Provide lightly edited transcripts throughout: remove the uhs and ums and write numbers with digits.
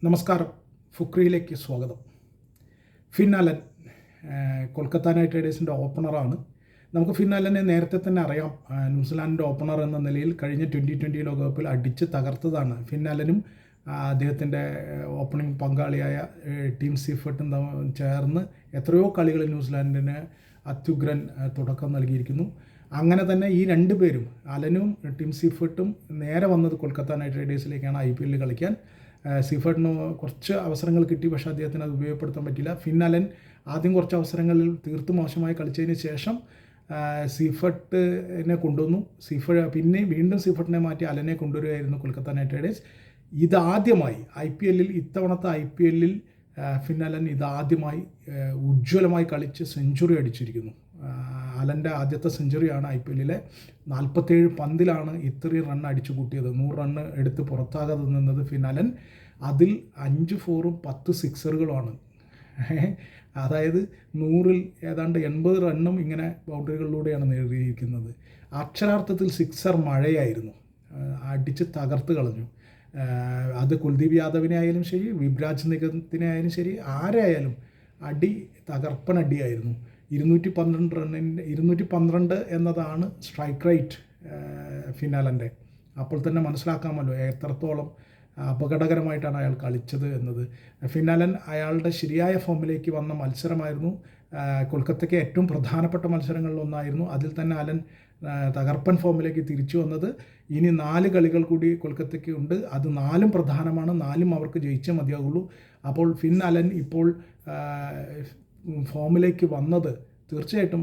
നമസ്കാരം. ഫുക്രിയിലേക്ക് സ്വാഗതം. ഫിൻ അലൻ കൊൽക്കത്ത നൈറ്റ് റൈഡേഴ്സിൻ്റെ ഓപ്പണറാണ്. നമുക്ക് ഫിൻ അലനെ നേരത്തെ തന്നെ അറിയാം. ന്യൂസിലാൻഡിൻ്റെ ഓപ്പണർ എന്ന നിലയിൽ കഴിഞ്ഞ 2020 ലോകകപ്പിൽ അടിച്ച് തകർത്തതാണ്. ഫിൻ അലനും അദ്ദേഹത്തിൻ്റെ ഓപ്പണിംഗ് പങ്കാളിയായ ടീം സീഫർട്ടും ചേർന്ന് എത്രയോ കളികളിൽ ന്യൂസിലാൻഡിന് അത്യുഗ്രൻ തുടക്കം നൽകിയിരിക്കുന്നു. അങ്ങനെ തന്നെ ഈ രണ്ട് പേരും, അലനും ടീം സീഫർട്ടും, നേരെ വന്നത് കൊൽക്കത്ത നൈറ്റ് റൈഡേഴ്സിലേക്കാണ് IPL കളിക്കാൻ. സീഫർട്ടിന് കുറച്ച് അവസരങ്ങൾ കിട്ടി, പക്ഷേ അദ്ദേഹത്തിന് അത് ഉപയോഗപ്പെടുത്താൻ പറ്റില്ല. ഫിൻ അലൻ ആദ്യം കുറച്ച് അവസരങ്ങളിൽ തീർത്തും മോശമായി കളിച്ചതിന് ശേഷം സീഫർട്ടിനെ കൊണ്ടുവന്നു. പിന്നെ വീണ്ടും സീഫർട്ടിനെ മാറ്റി അലനെ കൊണ്ടുവരികയായിരുന്നു കൊൽക്കത്ത നൈറ്റ് റൈഡേഴ്സ്. ഇതാദ്യമായി ഇത്തവണത്തെ IPL ഫിൻ അലൻ ഇതാദ്യമായി ഉജ്ജ്വലമായി കളിച്ച് സെഞ്ചുറി അടിച്ചിരിക്കുന്നു. അലൻ്റെ ആദ്യത്തെ സെഞ്ചുറിയാണ് IPL. 47 പന്തിലാണ് ഇത്രയും റൺ അടിച്ചു കൂട്ടിയത്. 100 റണ്ണ് എടുത്ത് പുറത്താകാതെ നിന്നത് ഫിൻ അലൻ. അതിൽ 5 4ഉം 10 സിക്സറുകളുമാണ്. അതായത് 100-ൽ ഏതാണ്ട് 80 റണ്ണും ഇങ്ങനെ ബൗണ്ടറികളിലൂടെയാണ് നേടിയിരിക്കുന്നത്. അക്ഷരാർത്ഥത്തിൽ സിക്സർ മഴയായിരുന്നു. അടിച്ച് തകർത്ത് കളഞ്ഞു. അത് കുൽദീപ് യാദവിനെ ആയാലും ശരി, വിബ്രാജ് നിഗത്തിനെ ആയാലും ശരി, ആരായാലും അടി തകർപ്പനടിയായിരുന്നു. 212 എന്നതാണ് സ്ട്രൈക്ക് റേറ്റ് ഫിൻ അലൻ്റെ. അപ്പോൾ തന്നെ മനസ്സിലാക്കാമല്ലോ എത്രത്തോളം അപകടകരമായിട്ടാണ് അയാൾ കളിച്ചത് എന്നത്. ഫിൻ അലൻ അയാളുടെ ശരിയായ ഫോമിലേക്ക് വന്ന മത്സരമായിരുന്നു. കൊൽക്കത്തയ്ക്ക് ഏറ്റവും പ്രധാനപ്പെട്ട മത്സരങ്ങളിലൊന്നായിരുന്നു. അതിൽ തന്നെ അലൻ തകർപ്പൻ ഫോമിലേക്ക് തിരിച്ചു വന്നത്. ഇനി 4 കളികൾ കൂടി കൊൽക്കത്തയ്ക്ക് ഉണ്ട്. അത് 4ഉം പ്രധാനമാണ്. 4ഉം അവർക്ക് ജയിച്ചേ മതിയാകുള്ളൂ. അപ്പോൾ ഫിൻ അലൻ ഇപ്പോൾ ഫോമിലേക്ക് വന്നത് തീർച്ചയായിട്ടും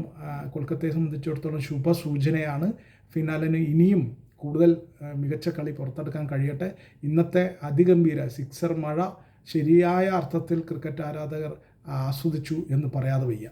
കൊൽക്കത്തയെ സംബന്ധിച്ചിടത്തോളം ശുഭസൂചനയാണ്. ഫിൻ അലന് ഇനിയും കൂടുതൽ മികച്ച കളി പുറത്തെടുക്കാൻ കഴിയട്ടെ. ഇന്നത്തെ അതിഗംഭീര സിക്സർ മഴ ശരിയായ അർത്ഥത്തിൽ ക്രിക്കറ്റ് ആരാധകർ ആസ്വദിച്ചു എന്ന് പറയാതെ വയ്യ.